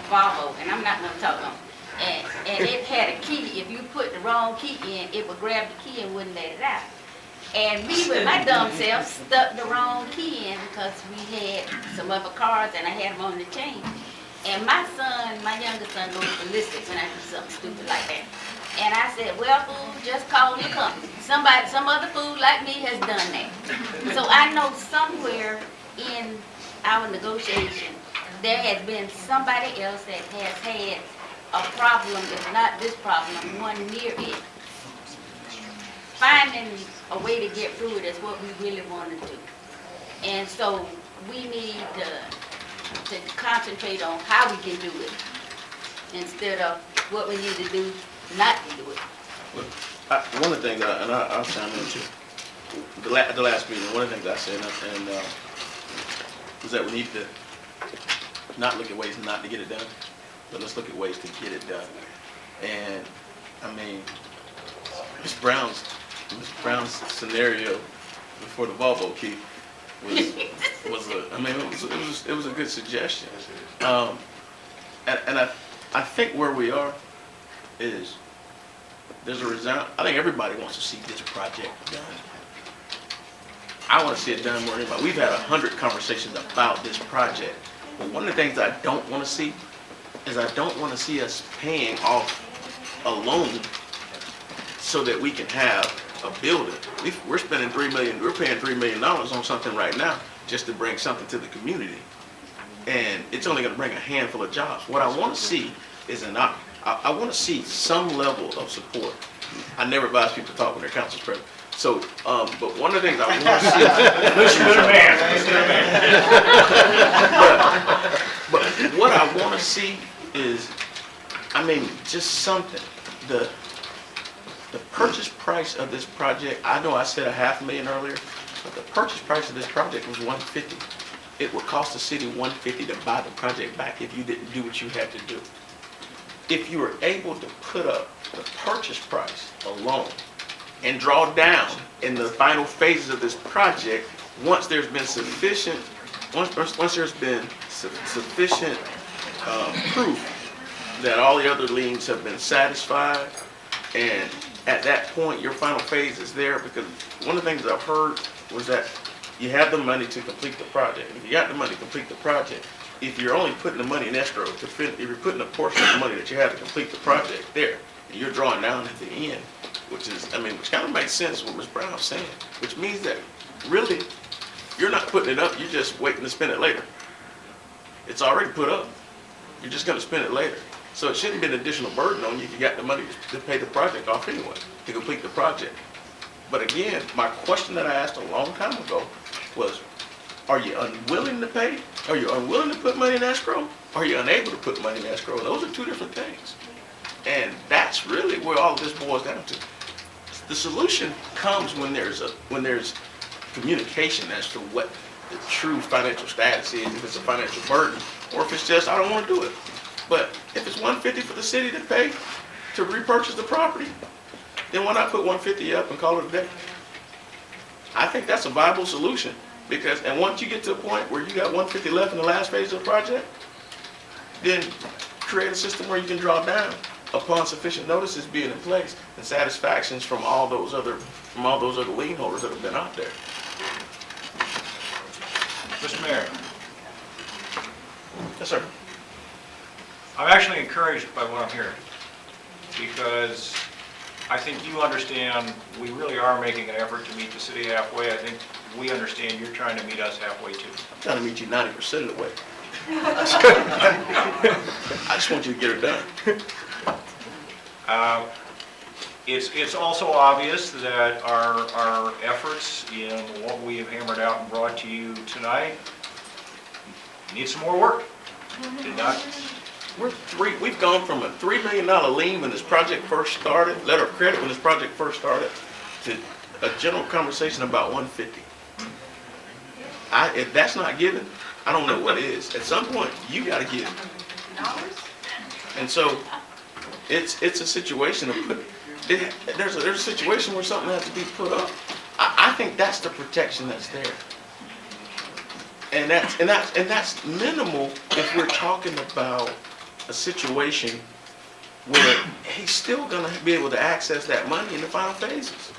[SPEAKER 14] Volvo, and I'm not gonna talk long. And it had a key. If you put the wrong key in, it would grab the key and wouldn't let it out. And me with my dumb self stuck the wrong key in because we had some other cars and I had them on the chain. And my son, my youngest son, goes ballistic when I do something stupid like that. And I said, well, fool, just call the company. Some other fool like me has done that. So I know somewhere in our negotiation, there has been somebody else that has had a problem, if not this problem, one near it. Finding a way to get through it is what we really want to do. And so we need to concentrate on how we can do it instead of what we need to do not to do it.
[SPEAKER 3] One of the things, I'll chime in too, the last meeting, one of the things I said, was that we need to not look at ways not to get it done, but let's look at ways to get it done. And, I mean, Ms. Brown's scenario before the Volvo key it was a good suggestion. And I think where we are is there's a I think everybody wants to see this project done. I want to see it done more than anybody. We've had 100 conversations about this project. But one of the things I don't want to see is I don't want to see us paying off a loan so that we can have a building. We're spending we're paying $3 million on something right now just to bring something to the community. And it's only going to bring a handful of jobs. What I want to see is I want to see some level of support. I never advise people to talk when their council's present. So, but one of the things I want to see but what I want to see is, I mean, just something. The purchase price of this project, I know I said $500,000 earlier, but the purchase price of this project was $150,000. It would cost the city $150,000 to buy the project back if you didn't do what you had to do. If you were able to put up the purchase price alone and draw down in the final phases of this project, once there's been sufficient proof that all the other liens have been satisfied, and at that point your final phase is there, because one of the things I've heard was that you have the money to complete the project. If you got the money to complete the project, if you're only putting the money in escrow, if you're putting a portion of the money that you have to complete the project there, and you're drawing down at the end, which kind of makes sense what Ms. Brown's saying, which means that really you're not putting it up, you're just waiting to spend it later. It's already put up. You're just going to spend it later. So it shouldn't be an additional burden on you if you got the money to pay the project off anyway, to complete the project. But again, my question that I asked a long time ago was, are you unwilling to pay? Are you unwilling to put money in escrow? Are you unable to put money in escrow? Those are two different things. And that's really where all of this boils down to. The solution comes when there's communication as to what the true financial status is, if it's a financial burden, or if it's just, I don't want to do it. But if it's $150 for the city to pay to repurchase the property, then why not put $150 up and call it a day? I think that's a viable solution, and once you get to a point where you got $150 left in the last phase of the project, then create a system where you can draw down upon sufficient notices being in place and satisfactions from all those other lien holders that have been out there.
[SPEAKER 12] Mr. Mayor,
[SPEAKER 3] Yes, sir.
[SPEAKER 12] I'm actually encouraged by what I'm hearing, because I think you understand we really are making an effort to meet the city halfway. I think we understand you're trying to meet us halfway too.
[SPEAKER 3] I'm trying to meet you 90% of the way. I just want you to get it done.
[SPEAKER 12] It's also obvious that our efforts in what we have hammered out and brought to you tonight need some more work. Did not.
[SPEAKER 3] We've gone from a $3 million lien when this project first started, letter of credit when this project first started, to a general conversation about $150. If that's not given, I don't know what is. At some point, you got to give. And so, it's a situation of there's a situation where something has to be put up. I think that's the protection that's there. And that's minimal if we're talking about a situation where he's still gonna be able to access that money in the final phases.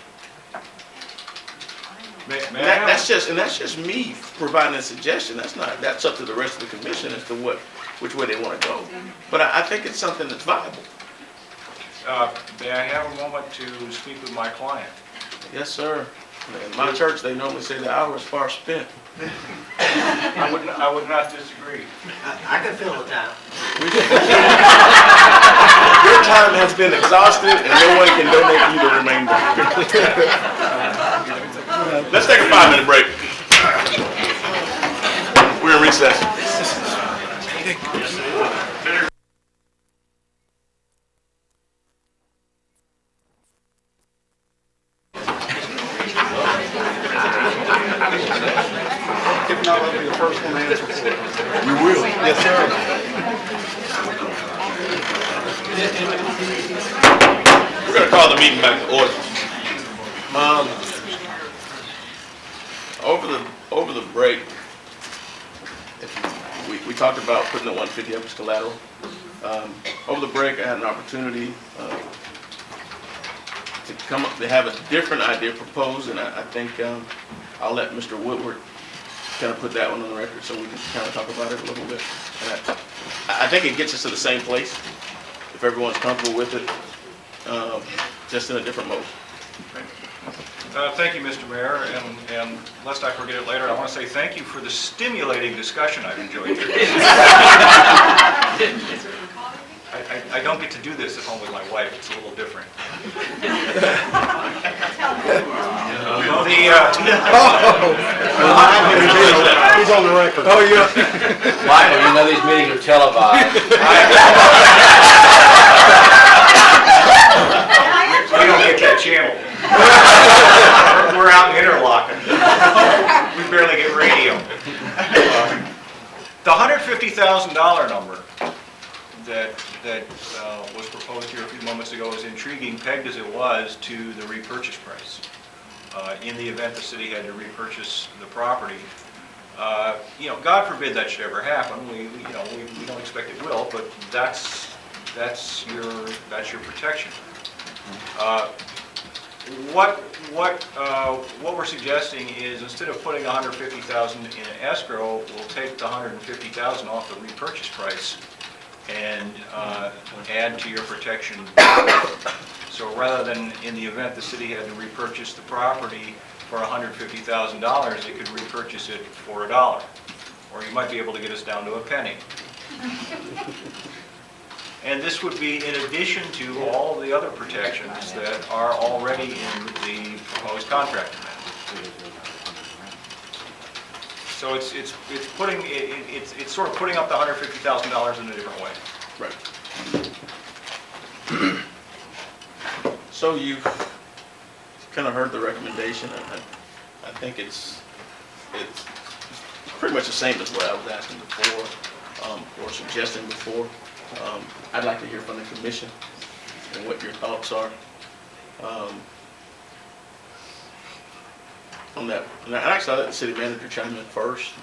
[SPEAKER 3] That's just me providing a suggestion. That's up to the rest of the commission as to which way they wanna go. But I think it's something that's viable.
[SPEAKER 12] May I have a moment to speak with my client?
[SPEAKER 3] Yes, sir. In my church, they normally say the hour is far spent.
[SPEAKER 12] I would not disagree.
[SPEAKER 17] I can fill the time.
[SPEAKER 3] Your time has been exhausted and no one can donate you the remainder. Let's take a 5-minute break. We're in recess.
[SPEAKER 13] If not, I'll be the first one to answer for it.
[SPEAKER 3] You will?
[SPEAKER 13] Yes, sir.
[SPEAKER 7] We're gonna call the meeting back to order.
[SPEAKER 3] Over the break, we talked about putting the 150 up as collateral. Over the break, I had an opportunity to come up, to have a different idea proposed, and I think I'll let Mr. Woodward kind of put that one on the record so we can kind of talk about it a little bit. And I think it gets us to the same place, if everyone's comfortable with it, just in a different mode.
[SPEAKER 12] Thank you, Mr. Mayor, and lest I forget it later, I want to say thank you for the stimulating discussion I've enjoyed here. I don't get to do this at home with my wife, it's a little different.
[SPEAKER 13] He's on the record. Oh, yeah.
[SPEAKER 16] Michael, you know these meetings are televised.
[SPEAKER 12] We don't get that channel. We're out in Interlochen. We barely get radio. The $150,000 number that was proposed here a few moments ago is intriguing, pegged as it was to the repurchase price. In the event the city had to repurchase the property, God forbid that should ever happen. We don't expect it will, but that's your protection. What we're suggesting is, instead of putting $150,000 in escrow, we'll take the $150,000 off the repurchase price and add to your protection. So rather than, in the event the city had to repurchase the property for $150,000, it could repurchase it for $1, or you might be able to get us down to a penny. And this would be in addition to all the other protections that are already in the proposed contract amendment. So it's sort of putting up the $150,000 in a different way.
[SPEAKER 3] Right. So you've kind of heard the recommendation. I think it's pretty much the same as what I was asking before, or suggesting before. I'd like to hear from the commission and what your thoughts are on that. And actually, I'll let the city manager chime in first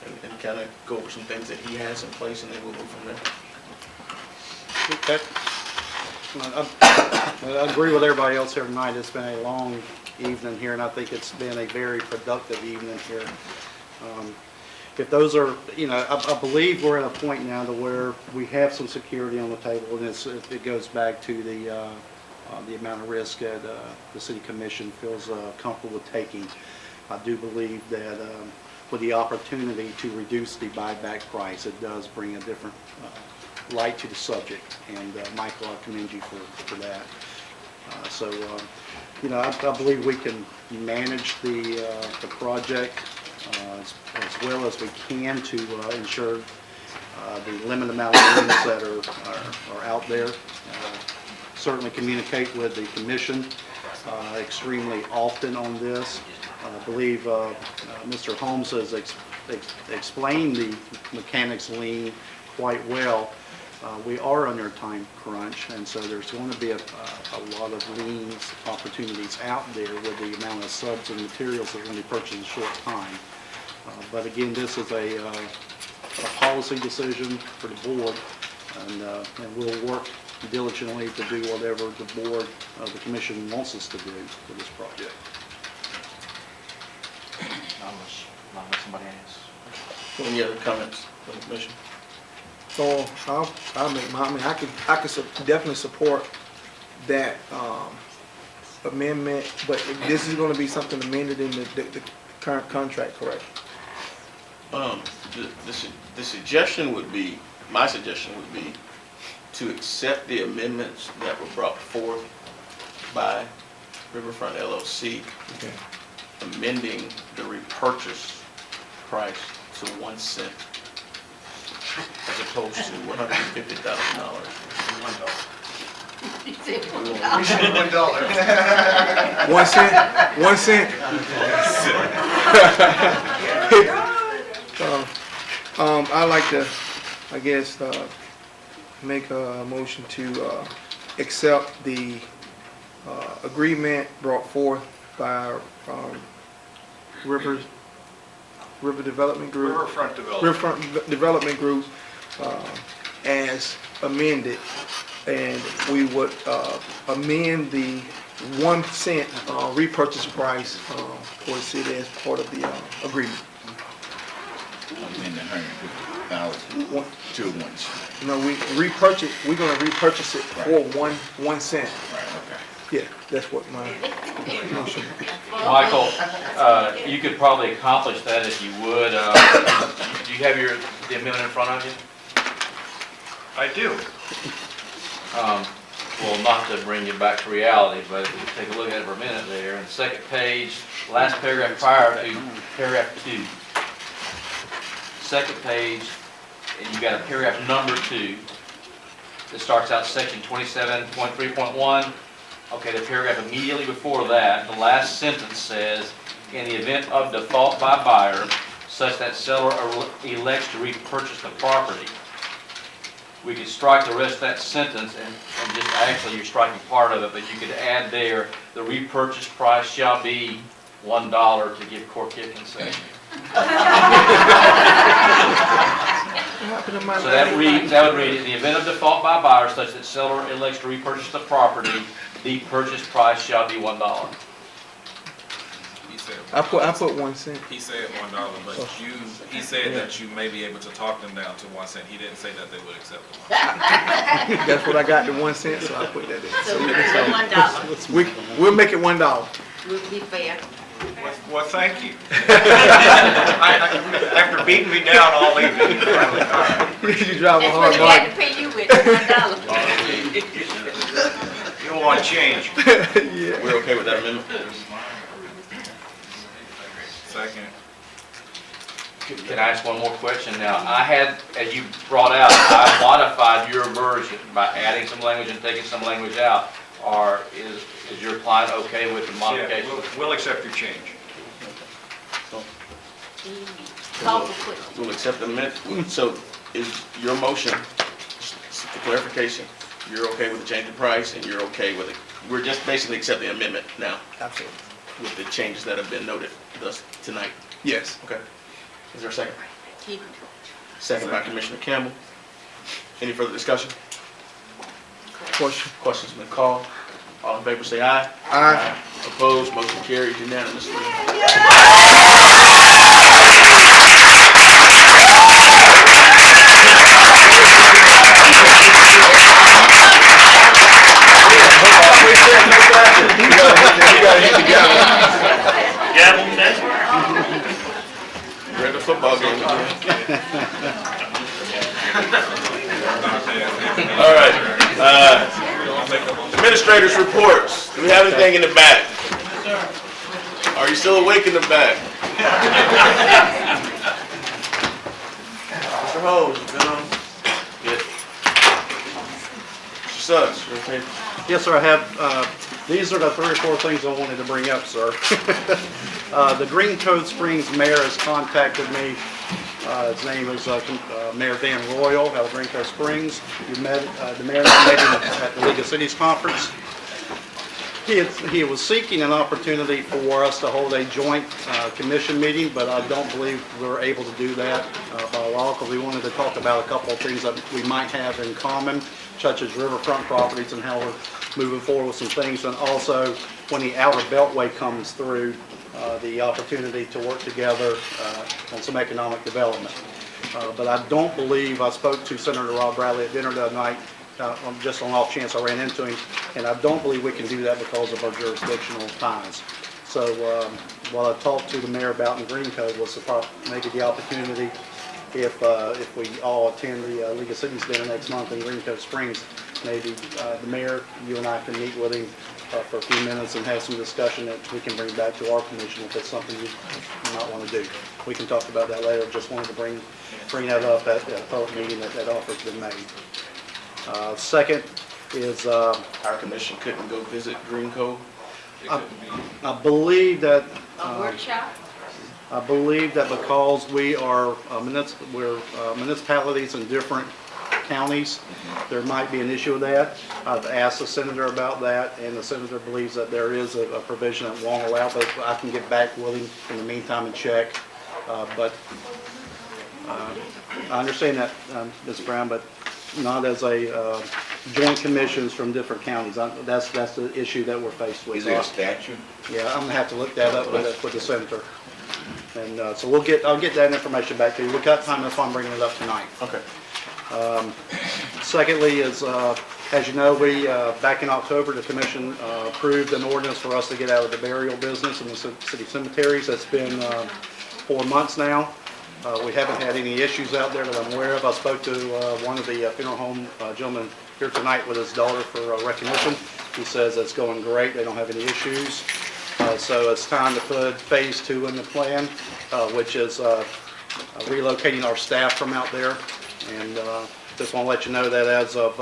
[SPEAKER 3] and kind of go over some things that he has in place, and then we'll move from there.
[SPEAKER 18] Okay. I agree with everybody else here tonight. It's been a long evening here, and I think it's been a very productive evening here. If those are, I believe we're at a point now to where we have some security on the table, and it goes back to the amount of risk that the city commission feels comfortable with taking. I do believe that with the opportunity to reduce the buyback price, it does bring a different light to the subject, and Michael, I commend you for that. I believe we can manage the project as well as we can to ensure the limited amount of liens that are out there. Certainly communicate with the commission extremely often on this. I believe Mr. Holmes has explained the mechanics lien quite well. We are under a time crunch, and so there's going to be a lot of liens opportunities out there with the amount of subs and materials that are going to be purchased in a short time. But again, this is a policy decision for the board, and we'll work diligently to do whatever the board, the commission wants us to do for this project.
[SPEAKER 16] Unless somebody asks.
[SPEAKER 3] Any other comments from the commission?
[SPEAKER 13] So I'll make my, I mean, I can definitely support that amendment, but this is gonna be something amended in the current contract, correct?
[SPEAKER 3] The suggestion would be, my suggestion would be to accept the amendments that were brought forth by Riverfront LLC,
[SPEAKER 13] Okay.
[SPEAKER 3] amending the repurchase price to 1 cent as opposed to $150,000.
[SPEAKER 14] You said $1.
[SPEAKER 6] $1.
[SPEAKER 13] 1 cent, 1 cent. I'd like to, I guess, make a motion to accept the agreement brought forth by River Development Group.
[SPEAKER 12] Riverfront Development.
[SPEAKER 13] Riverfront Development Group as amended, and we would amend the 1 cent repurchase price for the city as part of the agreement.
[SPEAKER 15] Amend the 150,000 to 1 cent.
[SPEAKER 13] No, we're gonna repurchase it for 1 cent.
[SPEAKER 15] Right, okay.
[SPEAKER 13] Yeah, that's what my motion.
[SPEAKER 16] Michael, you could probably accomplish that if you would. Do you have the amendment in front of you?
[SPEAKER 12] I do.
[SPEAKER 16] Well, not to bring you back to reality, but if you take a look at it for a minute there, and the second page, last paragraph prior to paragraph 2. Second page, and you got a paragraph number 2 that starts out section 27.3.1. Okay, the paragraph immediately before that, the last sentence says, in the event of default by buyer, such that seller elects to repurchase the property. We could strike the rest of that sentence and just, actually, you're striking part of it, but you could add there, the repurchase price shall be $1 to give court concession. So that would read, in the event of default by buyer such that seller elects to repurchase the property, the purchase price shall be $1.
[SPEAKER 13] I put 1 cent.
[SPEAKER 19] He said $1, but he said that you may be able to talk them down to 1 cent. He didn't say that they would accept the 1 cent.
[SPEAKER 13] That's what I got, the 1 cent, so I put that in.
[SPEAKER 14] So we put $1.
[SPEAKER 13] We'll make it $1.
[SPEAKER 14] We'll be fair.
[SPEAKER 12] Well, thank you. After beating me down all evening.
[SPEAKER 13] You drive a
[SPEAKER 14] That's
[SPEAKER 13] hard
[SPEAKER 14] what you had
[SPEAKER 13] bargain.
[SPEAKER 14] to pay you with, $1.
[SPEAKER 12] You want change.
[SPEAKER 13] Yeah.
[SPEAKER 3] We're okay with that amendment?
[SPEAKER 19] Second.
[SPEAKER 16] Can I ask one more question now? I had, as you brought out, I modified your version by adding some language and taking some language out. Or is your client okay with the modification?
[SPEAKER 12] Yeah, we'll accept your change.
[SPEAKER 14] Call for question.
[SPEAKER 3] We'll accept the amendment. So is your motion, just for clarification, you're okay with the change in price and you're okay with it? We're just basically accepting the amendment now
[SPEAKER 13] Absolutely.
[SPEAKER 3] with the changes that have been noted thus tonight.
[SPEAKER 13] Yes.
[SPEAKER 3] Okay. Is there a second?
[SPEAKER 14] Keep
[SPEAKER 3] Second by Commissioner Campbell. Any further discussion?
[SPEAKER 13] Question.
[SPEAKER 3] Questions been called. All in favor say aye.
[SPEAKER 13] Aye.
[SPEAKER 3] Opposed, motion carries unanimously. We're at the football game again. All right. Administrators reports. Do we have anything in the back? Are you still awake in the back? Mr. Holmes, you been on? Good. Mr. Suggs, you okay?
[SPEAKER 18] Yes, sir, I have, these are the 3 or 4 things I wanted to bring up, sir. The Green Cove Springs mayor has contacted me. His name is Mayor Van Royal out of Green Cove Springs. We met, the mayor and I met him at the League of Cities Conference. He was seeking an opportunity for us to hold a joint commission meeting, but I don't believe we're able to do that by law, because we wanted to talk about a couple of things that we might have in common, such as riverfront properties and how we're moving forward with some things, and also when the outer beltway comes through, the opportunity to work together on some economic development. But I don't believe, I spoke to Senator Rob Bradley at dinner the other night, just on off chance I ran into him, and I don't believe we can do that because of our jurisdictional ties. So what I talked to the mayor about in Green Cove was maybe the opportunity, if we all attend the League of Cities dinner next month in Green Cove Springs, maybe the mayor, you and I can meet with him for a few minutes and have some discussion that we can bring back to our commission if it's something you might want to do. We can talk about that later. Just wanted to bring that up at a public meeting that offer's been made. Second is,
[SPEAKER 3] Our commission couldn't go visit Green Cove?
[SPEAKER 18] I believe that,
[SPEAKER 14] A workshop?
[SPEAKER 18] I believe that because we are municipalities in different counties, there might be an issue with that. I've asked the senator about that, and the senator believes that there is a provision that won't allow, but I can get back with him in the meantime and check. But I understand that, Ms. Brown, but not as a joint commissions from different counties. That's the issue that we're faced with.
[SPEAKER 15] Is there a statute?
[SPEAKER 18] Yeah, I'm gonna have to look that up with the senator. And so I'll get that information back to you. We've got time, that's why I'm bringing it up tonight.
[SPEAKER 3] Okay.
[SPEAKER 18] Secondly is, as you know, we, back in October, the commission approved an ordinance for us to get out of the burial business in the city cemeteries. That's been 4 months now. We haven't had any issues out there that I'm aware of. I spoke to one of the funeral home gentlemen here tonight with his daughter for recognition. He says it's going great, they don't have any issues. So it's time to put phase 2 in the plan, which is relocating our staff from out there. And just want to let you know that as of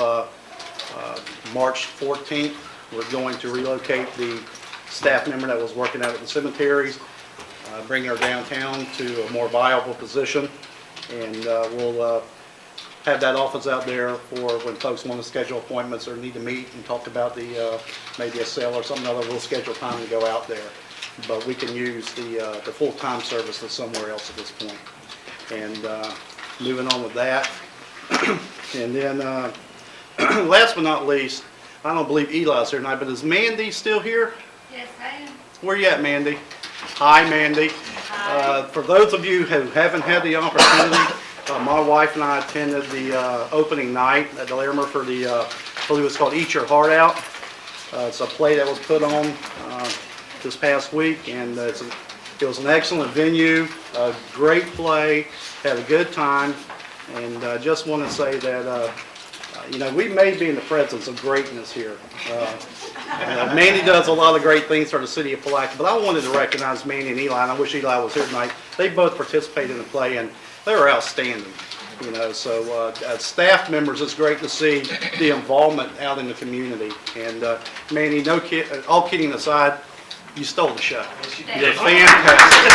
[SPEAKER 18] March 14th, we're going to relocate the staff member that was working out at the cemeteries, bring her downtown to a more viable position, and we'll have that office out there for when folks want to schedule appointments or need to meet and talk about the maybe a sale or something other. We'll schedule time to go out there, but we can use the full-time services somewhere else at this point. And moving on with that, and then last but not least, I don't believe Eli's here tonight, but is Mandy still here?
[SPEAKER 14] Yes, I am.
[SPEAKER 18] Where you at, Mandy? Hi, Mandy. For those of you who haven't had the opportunity, my wife and I attended the opening night at the Larimer for the, I believe it's called Eat Your Heart Out. It's a play that was put on this past week, and it was an excellent venue, a great play, had a good time, and I just want to say that, you know, we may be in the presence of greatness here. Mandy does a lot of great things for the city of Palatka, but I wanted to recognize Mandy and Eli, and I wish Eli was here tonight. They both participated in the play, and they were outstanding. You know, so as staff members, it's great to see the involvement out in the community. And Mandy, all kidding aside, you stole the show. You did fantastic.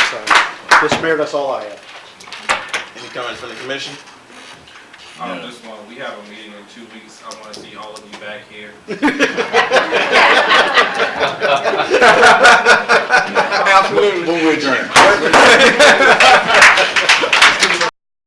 [SPEAKER 18] So, Mr. Mayor, that's all I have.
[SPEAKER 3] Any comments from the commission?
[SPEAKER 19] Just one, we have a meeting in 2 weeks. I want to see all of you back here.
[SPEAKER 15] Absolutely. When we adjourn.